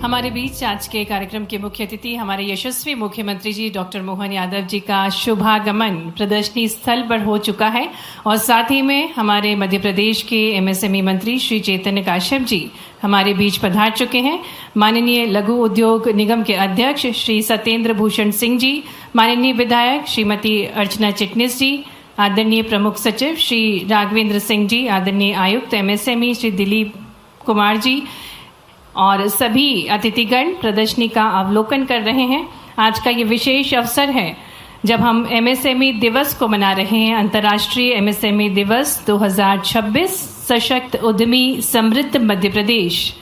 हमारे बीच आज के कार्यक्रम के मुख्य अतिथि हमारे यशस्वी मुख्यमंत्री जी डॉक्टर मोहन यादव जी का शुभागमन प्रदर्शनी स्थल पर हो चुका है और साथ ही में हमारे मध्य प्रदेश के एमएसएमई मंत्री श्री चैतन्य काश्यप जी हमारे बीच पधार चुके हैं। माननीय लघु उद्योग निगम के अध्यक्ष श्री सत्येंद्र भूषण सिंह जी, माननीय विधायक श्रीमती अर्चना चिटनिस जी, आदरणीय प्रमुख सचिव श्री राघवेंद्र सिंह जी, आदरणीय आयुक्त एमएसएमई श्री दिलीप कुमार जी और सभी अतिथिगण प्रदर्शनी का अवलोकन कर रहे हैं। आज का ये विशेष अवसर है जब हम एमएसएमई दिवस को मना रहे हैं, अंतर्राष्ट्रीय एमएसएमई दिवस 2026, सशक्त उद्यमी समृद्ध Madhya Pradesh,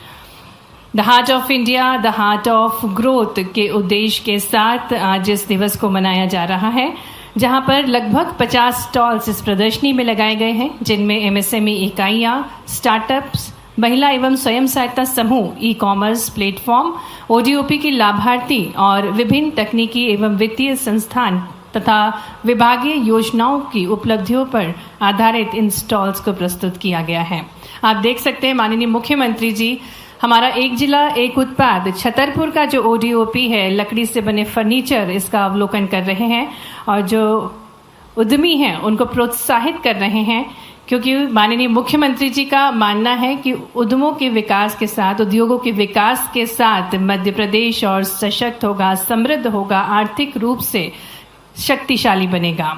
the heart of India, the heart of growth के उद्देश्य के साथ आज इस दिवस को मनाया जा रहा है, जहां पर लगभग 50 स्टॉल्स इस प्रदर्शनी में लगाए गए हैं, जिनमें एमएसएमई इकाइयां, स्टार्टअप्स, महिला एवं स्वयं सहायता समूह, ई कॉमर्स प्लेटफॉर्म, ओडीओपी की लाभार्थी और विभिन्न तकनीकी एवं वित्तीय संस्थान तथा विभागीय योजनाओं की उपलब्धियों पर आधारित इन स्टॉल्स को प्रस्तुत किया गया है। आप देख सकते हैं माननीय मुख्यमंत्री जी हमारा एक जिला एक उत्पाद छतरपुर का जो ओडीओपी है, लकड़ी से बने फर्नीचर, इसका अवलोकन कर रहे हैं और जो उद्यमी हैं उनको प्रोत्साहित कर रहे हैं, क्योंकि माननीय मुख्यमंत्री जी का मानना है कि उद्यमों के विकास के साथ, उद्योगों के विकास के साथ मध्य प्रदेश और सशक्त होगा, समृद्ध होगा, आर्थिक रूप से शक्तिशाली बनेगा।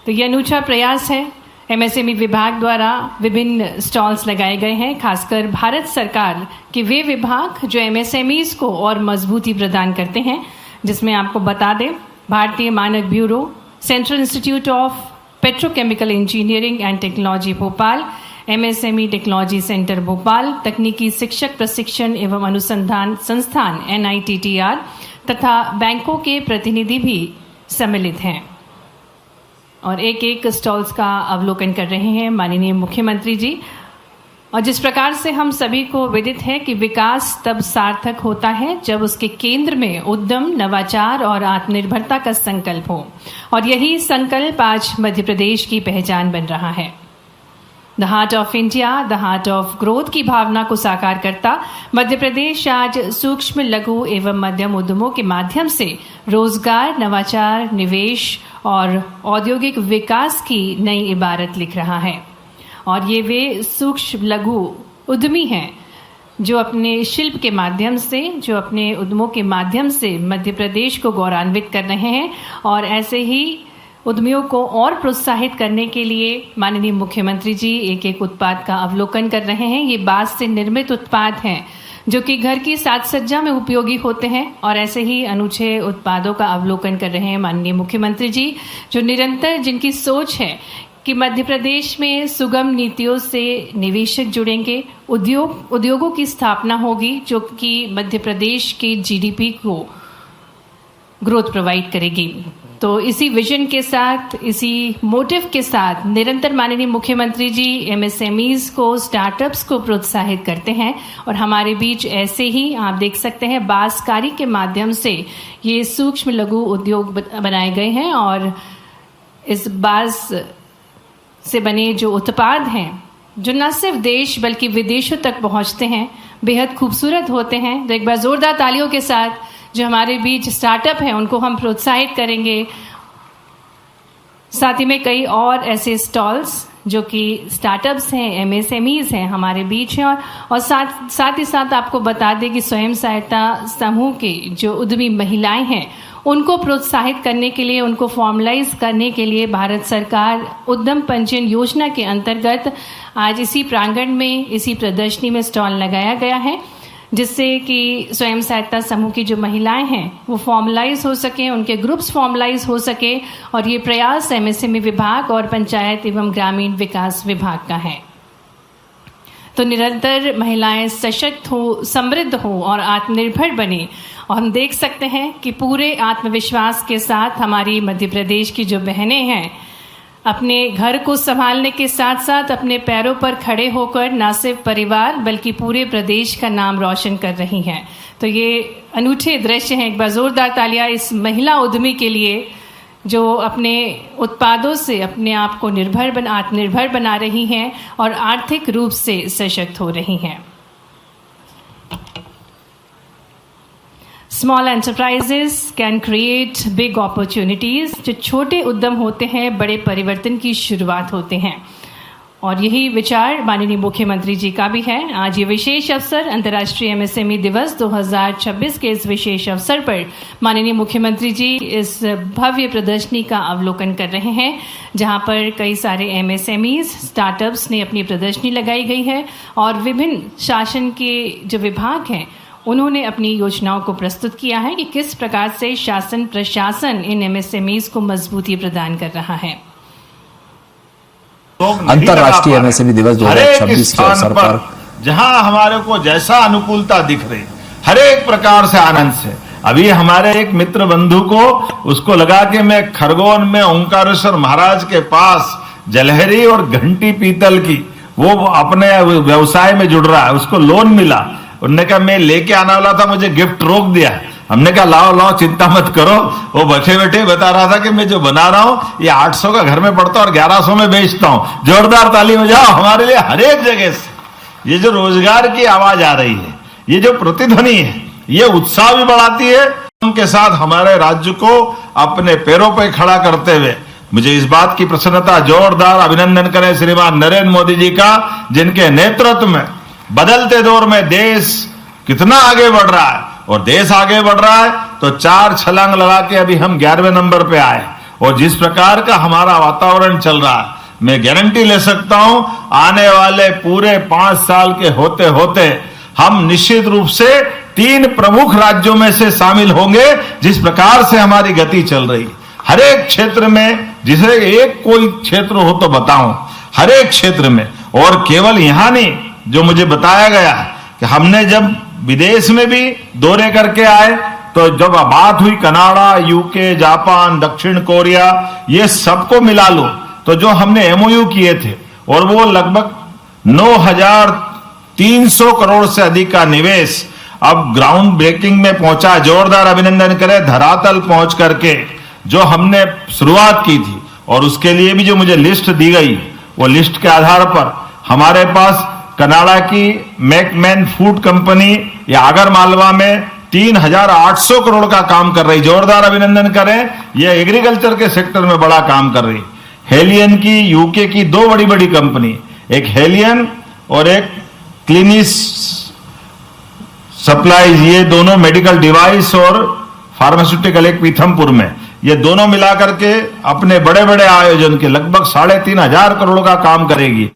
तो यह अनूठा प्रयास है। एमएसएमई विभाग द्वारा विभिन्न स्टॉल्स लगाए गए हैं, खासकर भारत सरकार के वे विभाग जो एमएसएमईज को और मजबूती प्रदान करते हैं, जिसमें आपको बता दें भारतीय मानक bureau, central institute of petrochemical engineering and technology Bhopal, MSME technology centre Bhopal, तकनीकी शिक्षक प्रशिक्षण एवं अनुसंधान संस्थान NITTR तथा बैंकों के प्रतिनिधि भी सम्मिलित हैं और एक एक स्टॉल्स का अवलोकन कर रहे हैं माननीय मुख्यमंत्री जी। और जिस प्रकार से हम सभी को विदित है कि विकास तब सार्थक होता है जब उसके केंद्र में उद्यम, नवाचार और आत्मनिर्भरता का संकल्प हो, और यही संकल्प आज मध्य प्रदेश की पहचान बन रहा है। The heart of India, the heart of growth की भावना को साकार करता मध्य प्रदेश आज सूक्ष्म, लघु एवं मध्यम उद्यमों के माध्यम से रोजगार, नवाचार, निवेश और औद्योगिक विकास की नई इबारत लिख रहा है। और ये वे सूक्ष्म लघु उद्यमी हैं जो अपने शिल्प के माध्यम से, जो अपने उद्यमों के माध्यम से मध्य प्रदेश को गौरवान्वित कर रहे हैं। और ऐसे ही उद्यमियों को और प्रोत्साहित करने के लिए माननीय मुख्यमंत्री जी एक एक उत्पाद का अवलोकन कर रहे हैं। ये बांस से निर्मित उत्पाद हैं जो कि घर की साज सज्जा में उपयोगी होते हैं, और ऐसे ही अनूठे उत्पादों का अवलोकन कर रहे हैं माननीय मुख्यमंत्री जी, जो निरंतर जिनकी सोच है कि मध्य प्रदेश में सुगम नीतियों से निवेशक जुड़ेंगे, उद्योगों की स्थापना होगी जो कि मध्य प्रदेश के जीडीपी को ग्रोथ प्रोवाइड करेगी। तो इसी विजन के साथ, इसी मोटिव के साथ निरंतर माननीय मुख्यमंत्री जी एमएसएमईज को, स्टार्टअप्स को प्रोत्साहित करते हैं। और हमारे बीच ऐसे ही आप देख सकते हैं बांसकारी के माध्यम से ये सूक्ष्म लघु उद्योग बनाए गए हैं, और इस बांस से बने जो उत्पाद हैं जो न सिर्फ देश बल्कि विदेशों तक पहुंचते हैं, बेहद खूबसूरत होते हैं। तो एक बार जोरदार तालियों के साथ जो हमारे बीच स्टार्टअप हैं उनको हम प्रोत्साहित करेंगे। साथ ही में कई और ऐसे स्टॉल्स जो कि स्टार्टअप्स हैं, एमएसएमईज हैं, हमारे बीच हैं। और साथ ही साथ आपको बता दें कि स्वयं सहायता समूह के जो उद्यमी महिलाएं हैं उनको प्रोत्साहित करने के लिए, उनको फॉर्मलाइज करने के लिए भारत सरकार उद्यम पंजीयन योजना के अंतर्गत आज इसी प्रांगण में, इसी प्रदर्शनी में स्टॉल लगाया गया है, जिससे कि स्वयं सहायता समूह की जो महिलाएं हैं वो फॉर्मलाइज हो सके, उनके ग्रुप्स फॉर्मलाइज हो सके। और ये प्रयास एमएसएमई विभाग और पंचायत एवं ग्रामीण विकास विभाग का है। तो निरंतर महिलाएं सशक्त हो, समृद्ध हो और आत्मनिर्भर बने। और हम देख सकते हैं कि पूरे आत्मविश्वास के साथ हमारी मध्य प्रदेश की जो बहनें हैं अपने घर को संभालने के साथ साथ अपने पैरों पर खड़े होकर न सिर्फ परिवार बल्कि पूरे प्रदेश का नाम रोशन कर रही हैं। तो ये अनूठे दृश्य हैं। एक बार जोरदार तालियां इस महिला उद्यमी के लिए जो अपने उत्पादों से अपने आप को आत्मनिर्भर बना रही हैं और आर्थिक रूप से सशक्त हो रही हैं। Small enterprises can create big opportunities. जो छोटे उद्यम होते हैं बड़े परिवर्तन की शुरुआत होते हैं, और यही विचार माननीय मुख्यमंत्री जी का भी है। आज ये विशेष अवसर अंतर्राष्ट्रीय एमएसएमई दिवस 2026 के इस विशेष अवसर पर माननीय मुख्यमंत्री जी इस भव्य प्रदर्शनी का अवलोकन कर रहे हैं, जहां पर कई सारे एमएसएमईज स्टार्टअप्स ने अपनी प्रदर्शनी लगाई गई है और विभिन्न शासन के जो विभाग हैं उन्होंने अपनी योजनाओं को प्रस्तुत किया है कि किस प्रकार से शासन प्रशासन इन एमएसएमईज को मजबूती प्रदान कर रहा है। अंतर्राष्ट्रीय एमएसएमई दिवस 2026 के अवसर पर जहां हमारे को जैसा अनुकूलता दिख रही, हर एक प्रकार से आनंद से, अभी हमारे एक मित्र बंधु को उसको लगा कि मैं खरगोन में ओंकारेश्वर महाराज के पास जलहरी और घंटी पीतल की वो अपने व्यवसाय में जुड़ रहा है, उसको लोन मिला। उन्होंने कहा मैं लेके आने वाला था, मुझे गिफ्ट रोक दिया। हमने कहा लाओ लाओ चिंता मत करो। वो बैठे बैठे बता रहा था कि मैं जो बना रहा हूं ये 800 का घर में पड़ता और 1100 में बेचता हूं। जोरदार ताली बजाओ हमारे लिए। हर एक जगह से ये जो रोजगार की आवाज आ रही है, ये जो प्रतिध्वनि है, ये उत्साह भी बढ़ाती है। उनके साथ हमारे राज्य को अपने पैरों पर खड़ा करते हुए मुझे इस बात की प्रसन्नता, जोरदार अभिनंदन करें श्रीमान नरेंद्र मोदी जी का, जिनके नेतृत्व में बदलते दौर में देश कितना आगे बढ़ रहा है। और देश आगे बढ़ रहा है तो 4 छलांग लगा के अभी हम 11वें नंबर पे आए। और जिस प्रकार का हमारा वातावरण चल रहा है, मैं गारंटी ले सकता हूं आने वाले पूरे 5 साल के होते होते हम निश्चित रूप से 3 प्रमुख राज्यों में से शामिल होंगे। जिस प्रकार से हमारी गति चल रही, हर एक क्षेत्र में, जिसे एक कोई क्षेत्र हो तो बताऊं, हर एक क्षेत्र में। और केवल यहां नहीं, जो मुझे बताया गया कि हमने जब विदेश में भी दौरे करके आए तो जब बात हुई कनाडा, यूके, जापान, दक्षिण कोरिया, ये सबको मिला लो तो जो हमने एमओयू किए थे और वो लगभग 9,300 करोड़ से अधिक का निवेश अब ग्राउंड ब्रेकिंग में पहुंचा। जोरदार अभिनंदन करें धरातल पहुंच करके जो हमने शुरुआत की थी। और उसके लिए भी जो मुझे लिस्ट दी गई, वो लिस्ट के आधार पर हमारे पास कनाडा की मैकमैन फूड कंपनी या आगर मालवा में 3,800 करोड़ का काम कर रही। जोरदार अभिनंदन करें, यह एग्रीकल्चर के सेक्टर में बड़ा काम कर रही। हेलियन की यूके की 2 बड़ी बड़ी कंपनी, एक हेलियन और एक क्लिनिस सप्लाईज, ये दोनों मेडिकल डिवाइस और फार्मास्यूटिकल, एक पीथमपुर में, ये दोनों मिलाकर के अपने बड़े बड़े आयोजन के लगभग 3,500 करोड़ का काम करेगी।